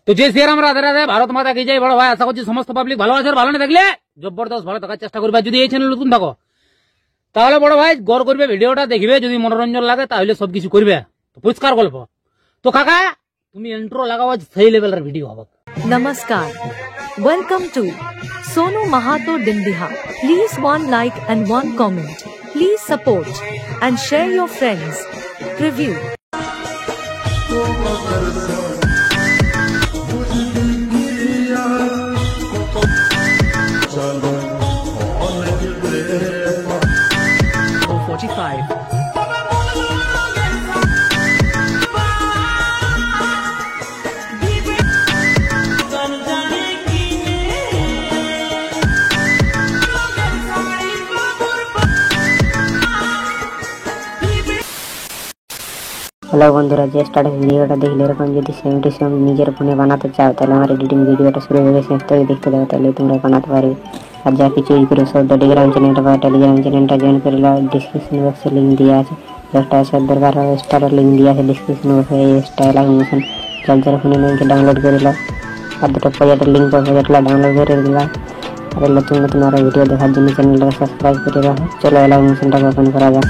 তো যে শ্রীরাম রাধে রাধে, ভারত মাতা কি জয়। বড় ভাই আশা করছি সমস্ত পাবলিক ভালো আছে। ভালো না থাকলে জবরদস্ত ভালো থাকার চেষ্টা করবে। যদি এই চ্যানেল নতুন থাকো তাহলে বড় ভাই গড় করবে, ভিডিওটা দেখবে, যদি মনোরঞ্জন লাগে তাহলে সবকিছু করবে। তো পরিষ্কার গল্প। তো কাকা তুমি ইন্ট্রো লাগাও, সেই লেভেলের ভিডিও হবে। Namaskar. Welcome to Sonu Mahato Dindiha. Please one like and one comment. Please support and share your friends. Preview. Hello बंधुरा जे स्टार्ट भिडियोटा देखले एरकम যদি সেম টু সেম নিজের ফোনে বানাতে চাও তাহলে আমার এডিটিং ভিডিওটা শুরু হয়ে গেছে, তো দেখতে দাও, তাহলে তোমরা বানাতে পারবে। আর যা কিছু ইউজ করে সব টেলিগ্রাম চ্যানেলটা বা টেলিগ্রাম চ্যানেলটা জয়েন করে নাও, ডেসক্রিপশন বক্সে লিংক দেওয়া আছে। একটা সব দরকার হয় স্টারের লিংক দেওয়া আছে ডেসক্রিপশন বক্সে। এই স্টাইল অ্যানিমেশন জলজার ফোনে লিংক ডাউনলোড করে নাও, আর দুটো প্রজেক্টের লিংক পাবে, যেটা ডাউনলোড করে দিলাম। আর নতুন নতুন আরো ভিডিও দেখার জন্য চ্যানেলটাকে সাবস্ক্রাইব করে রাখো। চলো অ্যানিমেশনটাকে ওপেন করা যাক।